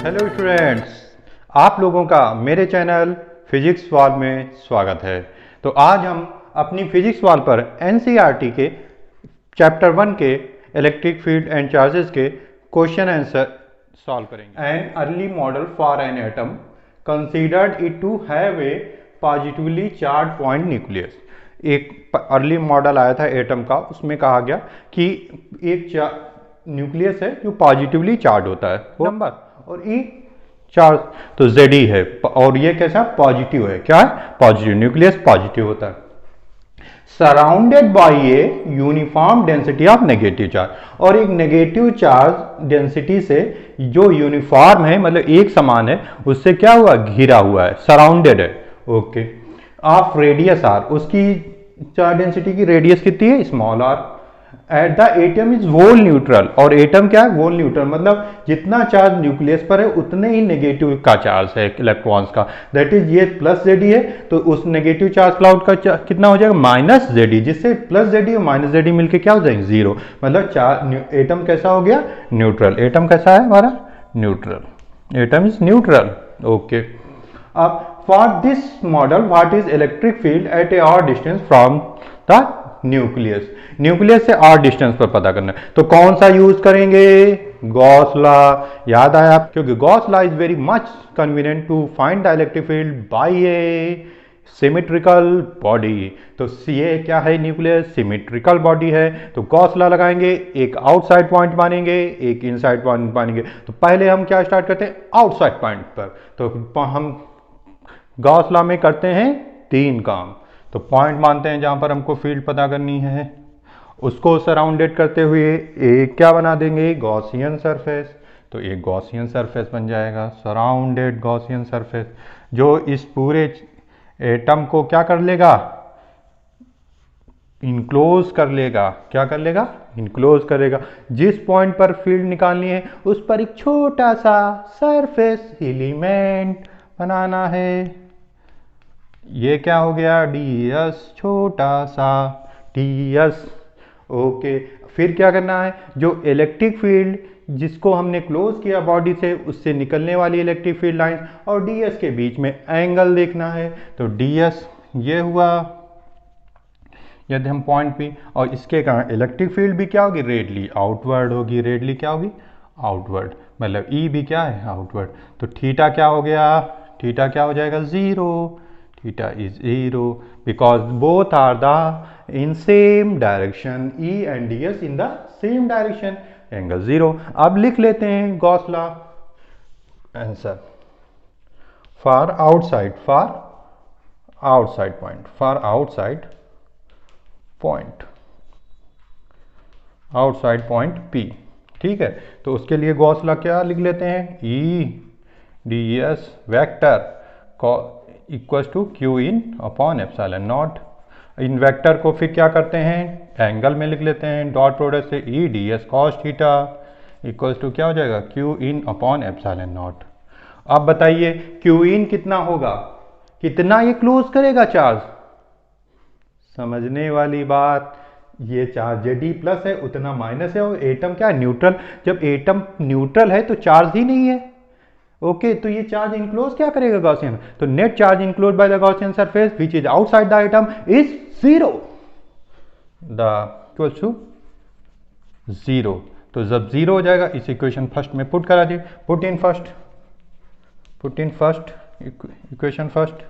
Hello students, आप लोगों का मेरे चैनल फिजिक्स वाल में स्वागत है। तो आज हम अपनी फिजिक्स वाल पर एनसीईआरटी के चैप्टर 1 के इलेक्ट्रिक फील्ड एंड चार्जेस के क्वेश्चन आंसर सॉल्व करेंगे। An early model for an atom considered it to have a positively charge point nucleus. एक अर्ली मॉडल आया था एटम का, उसमें कहा गया कि एक न्यूक्लियस है जो पॉजिटिवली चार्ज होता है नंबर, और ई चार्ज तो Ze है, और ये कैसा पॉजिटिव है, क्या है पॉजिटिव, न्यूक्लियस पॉजिटिव होता है। Surrounded by a uniform density of negative charge, और एक नेगेटिव चार्ज डेंसिटी से जो यूनिफॉर्म है, मतलब एक समान है, उससे क्या हुआ, घिरा हुआ है, सराउंडेड है। ओके, ऑफ रेडियस आर, उसकी चार्ज डेंसिटी की रेडियस कितनी है, small R. At the atom is whole neutral, और एटम क्या है, वोल न्यूट्रल, मतलब जितना चार्ज न्यूक्लियस पर है उतने ही नेगेटिव का चार्ज है इलेक्ट्रॉन्स का। दैट इज ये प्लस Ze है, तो उस नेगेटिव चार्ज क्लाउड का कितना हो जाएगा, माइनस Ze, जिससे प्लस Ze और माइनस Ze मिलके क्या हो जाएंगे, जीरो। मतलब एटम कैसा हो गया, न्यूट्रल। एटम कैसा है हमारा, neutral, atom is neutral. Okay, अब for this model what is electric field at a और distance from the nucleus, nucleus से आर डिस्टेंस पर पता करना है, तो कौन सा यूज करेंगे, गॉस लॉ। याद आया, क्योंकि Gauss law is very much convenient to find the electric field by a symmetrical body. तो ये क्या है, न्यूक्लियस सिमेट्रिकल बॉडी है, तो गॉस लॉ लगाएंगे, एक आउटसाइड पॉइंट मानेंगे, एक इनसाइड पॉइंट मानेंगे। तो पहले हम क्या स्टार्ट करते हैं, आउटसाइड पॉइंट पर, तो हम गॉस लॉ में करते हैं 3 काम। तो पॉइंट मानते हैं जहां पर हमको फील्ड पता करनी है, उसको सराउंडेड करते हुए एक क्या बना देंगे, गॉसियन सरफेस। तो एक गॉसियन सरफेस बन जाएगा, सराउंडेड गॉसियन सरफेस, जो इस पूरे एटम को क्या कर लेगा, इनक्लोज कर लेगा। क्या कर लेगा, इनक्लोज करेगा। जिस पॉइंट पर फील्ड निकालनी है उस पर एक छोटा सा सरफेस एलिमेंट बनाना है। ये क्या हो गया, ds, छोटा सा ds। ओके, फिर क्या करना है, जो इलेक्ट्रिक फील्ड जिसको हमने क्लोज किया बॉडी से, उससे निकलने वाली इलेक्ट्रिक फील्ड लाइन और ds के बीच में एंगल देखना है। तो ds ये हुआ, यदि हम पॉइंट पे, और इसके कारण इलेक्ट्रिक फील्ड भी क्या होगी, रेडली आउटवर्ड होगी। रेडली क्या होगी, आउटवर्ड, मतलब E भी क्या है, आउटवर्ड। तो थीटा क्या हो गया, थीटा क्या हो जाएगा, 0। theta is 0 because both are the in same direction, E and ds in the same direction, angle 0। अब लिख लेते हैं Gauss law answer for outside, for outside point, for outside point, outside point P। ठीक है, तो उसके लिए Gauss law क्या लिख लेते हैं, E ds vector equals to Q in upon epsilon nought. इन वेक्टर को फिर क्या करते हैं, एंगल में लिख लेते हैं, डॉट प्रोडक्ट से E ds cos theta equals to क्या हो जाएगा, Q in upon epsilon nought. अब बताइए क्यू इन कितना होगा, कितना ये क्लोज करेगा चार्ज, समझने वाली बात। ये चार्ज Ze प्लस है, उतना माइनस है, और एटम क्या है, न्यूट्रल। जब एटम न्यूट्रल है तो चार्ज ही नहीं है। ओके, तो ये चार्ज इनक्लोज क्या करेगा, गॉसियन। तो net charge enclose by the Gaussian surface which is outside the atom is 0, the equals to 0। तो जब 0 हो जाएगा, इस इक्वेशन फर्स्ट में पुट करा दिए, put in first equation first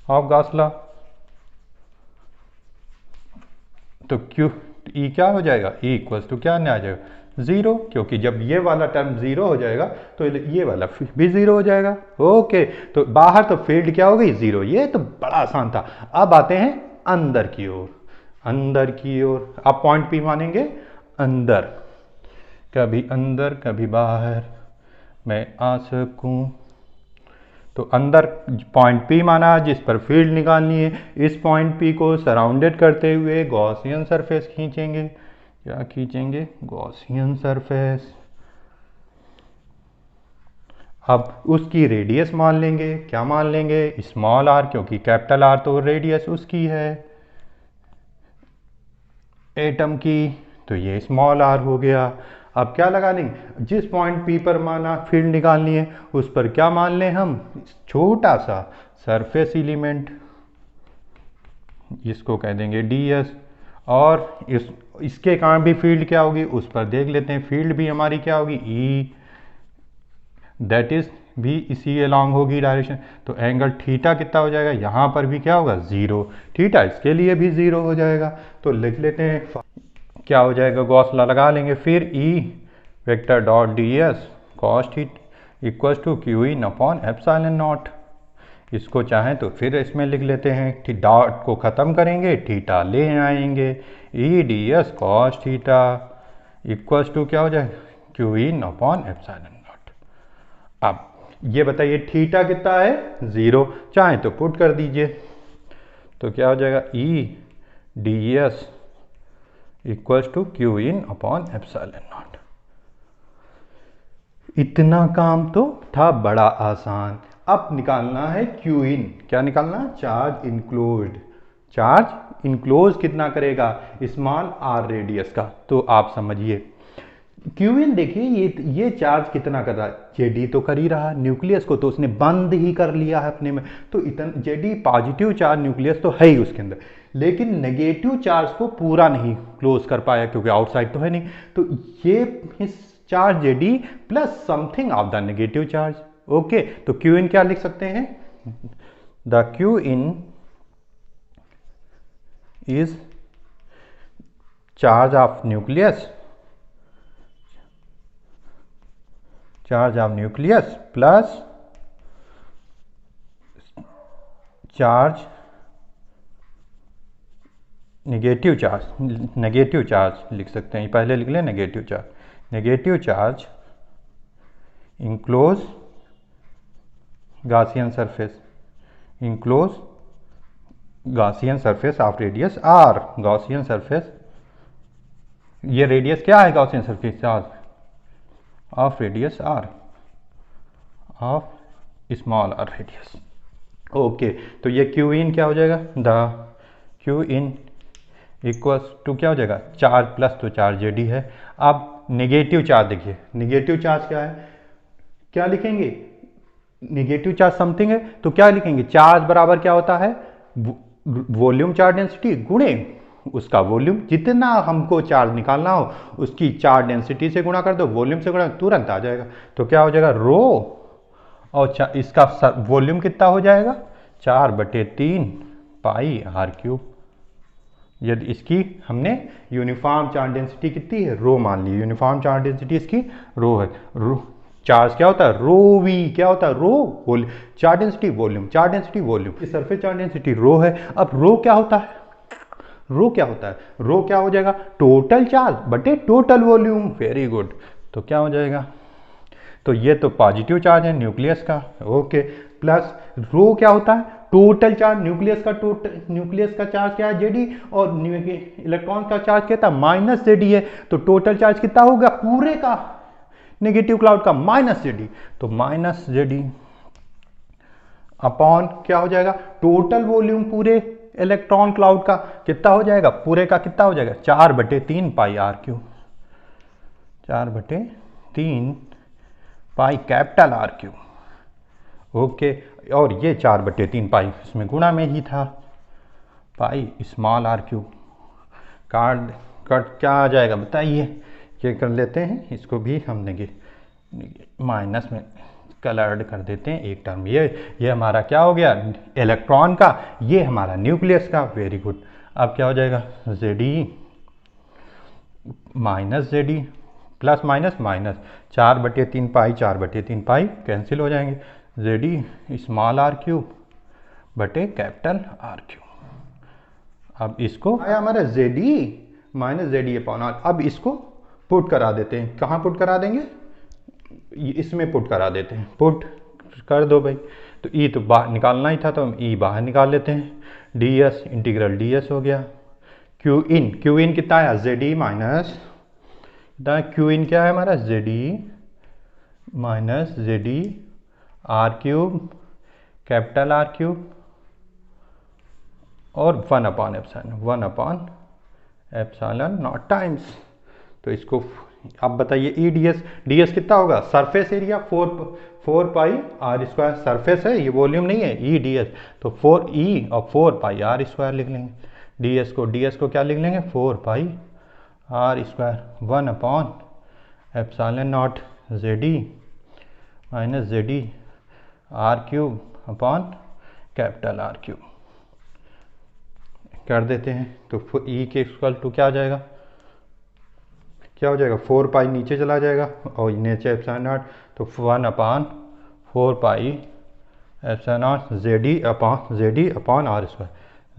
of Gauss law. तो क्यू E क्या हो जाएगा, E इक्वल्स टू क्या आ जाएगा, 0, क्योंकि जब ये वाला टर्म 0 हो जाएगा तो ये वाला भी 0 हो जाएगा। ओके, तो बाहर तो फील्ड क्या हो गई, 0। ये तो बड़ा आसान था। अब आते हैं अंदर की ओर, अंदर की ओर। अब पॉइंट P मानेंगे अंदर, कभी अंदर कभी बाहर मैं आ सकूं। तो अंदर पॉइंट P माना जिस पर फील्ड निकालनी है। इस पॉइंट P को सराउंडेड करते हुए गॉसियन सरफेस खींचेंगे। क्या खींचेंगे, गॉसियन सरफेस। अब उसकी रेडियस मान लेंगे, क्या मान लेंगे, स्मॉल r, क्योंकि कैपिटल R तो रेडियस उसकी है एटम की, तो ये स्मॉल r हो गया। अब क्या लगा लेंगे, जिस पॉइंट P पर माना फील्ड निकालनी है उस पर क्या मान लें हम, छोटा सा सरफेस एलिमेंट, इसको कह देंगे ds। और इसके कारण भी फील्ड क्या होगी उस पर देख लेते हैं, फील्ड भी हमारी क्या होगी E, दैट इज भी इसी अलॉन्ग होगी डायरेक्शन। तो एंगल थीटा कितना हो जाएगा, यहाँ पर भी क्या होगा 0, थीटा इसके लिए भी 0 हो जाएगा। तो लिख लेते हैं क्या हो जाएगा, गॉस लॉ लगा लेंगे, फिर E vector dot ds cos theta equal to Q in upon epsilon nought. इसको चाहें तो फिर इसमें लिख लेते हैं, डॉट को ख़त्म करेंगे, थीटा ले आएंगे, E D S cos theta equals to क्या हो जाएगा, Q in upon epsilon nought. अब ये बताइए थीटा कितना है 0, चाहें तो पुट कर दीजिए, तो क्या हो जाएगा E D S equals to Q in upon epsilon nought. इतना काम तो था बड़ा आसान। अब निकालना है क्यू इन, क्या निकालना, चार्ज इनक्लोज्ड। चार्ज इनक्लोज कितना करेगा, स्मॉल आर रेडियस का। तो आप समझिए क्यू इन, देखिए ये चार्ज कितना कर रहा है, जेडी तो कर ही रहा, न्यूक्लियस को तो उसने बंद ही कर लिया है अपने में, तो इतना जेडी पॉजिटिव चार्ज न्यूक्लियस तो है ही उसके अंदर, लेकिन नेगेटिव चार्ज को पूरा नहीं क्लोज कर पाया क्योंकि आउटसाइड तो है नहीं। तो ये charge JD plus something of the negative charge. Okay, तो क्यू इन क्या लिख सकते हैं, the Q in is charge of nucleus, charge of nucleus plus charge negative charge, negative charge लिख सकते हैं, पहले लिख लें negative charge, negative charge enclose Gaussian surface, enclose Gaussian surface of radius r, Gaussian surface, ये radius क्या है Gaussian surface charge of radius r, of small r radius. Okay, तो ये क्यू इन क्या हो जाएगा, the Q in equals to क्या हो जाएगा, चार्ज प्लस तो चार्ज जेडी है। अब नेगेटिव चार्ज देखिए, नेगेटिव चार्ज क्या है, क्या लिखेंगे, नेगेटिव चार्ज समथिंग है तो क्या लिखेंगे, चार्ज बराबर क्या होता है, वॉल्यूम चार्ज डेंसिटी गुणे उसका वॉल्यूम, जितना हमको चार्ज निकालना हो उसकी चार्ज डेंसिटी से गुणा कर दो, वॉल्यूम से गुणा, तुरंत आ जाएगा। तो क्या हो जाएगा रो, और इसका वॉल्यूम कितना हो जाएगा 4/3 पाई आर क्यूब। यदि इसकी हमने यूनिफॉर्म चार्ज डेंसिटी कितनी है, रो मान ली, यूनिफॉर्म चार्ज डेंसिटी इसकी रो है, रो चार्ज क्या होता है, रो वी क्या होता है, rho volume, charge density volume, charge density volume, surface charge density rho है। अब रो क्या होता है, रो क्या होता है, रो क्या हो जाएगा, टोटल चार्ज बटे टोटल वॉल्यूम। वेरी गुड, तो क्या हो जाएगा, तो ये तो पॉजिटिव चार्ज है न्यूक्लियस का, ओके, प्लस रो क्या होता है, टोटल चार्ज, न्यूक्लियस का टोटल, न्यूक्लियस का चार्ज क्या है जेडी, और इलेक्ट्रॉन का चार्ज क्या था माइनस जेडी है, तो टोटल चार्ज कितना होगा पूरे का नेगेटिव क्लाउड का माइनस जेडी, तो माइनस जेडी अपॉन क्या हो जाएगा, टोटल वॉल्यूम पूरे इलेक्ट्रॉन क्लाउड का कितना हो जाएगा, पूरे का कितना हो जाएगा 4/3 pi R cube, 4/3 pi capital R cube. Okay, और ये 4/3 पाई इसमें गुणा में ही था, पाई स्मॉल आर क्यूब। कार्ड कट क्या आ जाएगा बताइए, ये कर लेते हैं, इसको भी हम माइनस में कलर्ड कर देते हैं एक टर्म, ये हमारा क्या हो गया इलेक्ट्रॉन का, ये हमारा न्यूक्लियस का। वेरी गुड, अब क्या हो जाएगा Z E minus Z E plus minus minus, 4/3 pi 4/3 pi cancel हो जाएंगे, जेडी स्मॉल आर क्यूब बटे कैपिटल आर क्यूब। अब इसको आया हमारा Z E minus Z E upon R. अब इसको पुट करा देते हैं, कहाँ पुट करा देंगे, इसमें पुट करा देते हैं, पुट कर दो भाई। तो ई तो बाहर निकालना ही था तो हम ई बाहर निकाल लेते हैं, D S integral D S हो गया, क्यू इन कितना आया जेडी माइनस, क्यू इन क्या है हमारा Z E minus Z E R cube capital R cube और 1/एप्सिलॉन नॉट टाइम्स। तो इसको अब बताइए ई डी एस कितना होगा, surface area 4 pi R square, surface है ये वॉल्यूम नहीं है, ई डी एस, तो 4 ई और 4 पाई आर स्क्वायर लिख लेंगे। डी एस को क्या लिख लेंगे, 4 pi R square 1 upon epsilon not Z E minus Z E R cube upon capital R cube कर देते हैं। तो ई के इक्वल टू क्या आ जाएगा, क्या हो जाएगा, 4 पाई नीचे चला जाएगा और नीचे एप्सिलॉन नॉट, तो 1 upon 4 pi epsilon not Z E upon R square,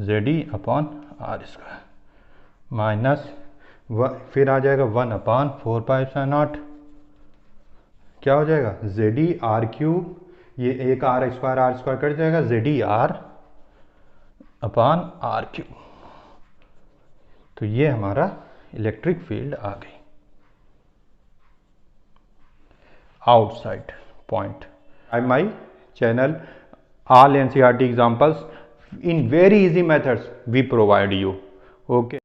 Z E upon R square minus फिर आ जाएगा 1 अपॉन 4 पाई एप्सिलॉन नॉट, क्या हो जाएगा जेड ई आर क्यूब, ये एक आर स्क्वायर कट जाएगा, Z E R upon R cube. तो ये हमारा इलेक्ट्रिक फील्ड आ गई outside point. On my channel, all NCERT examples in very easy methods we provide you. Okay.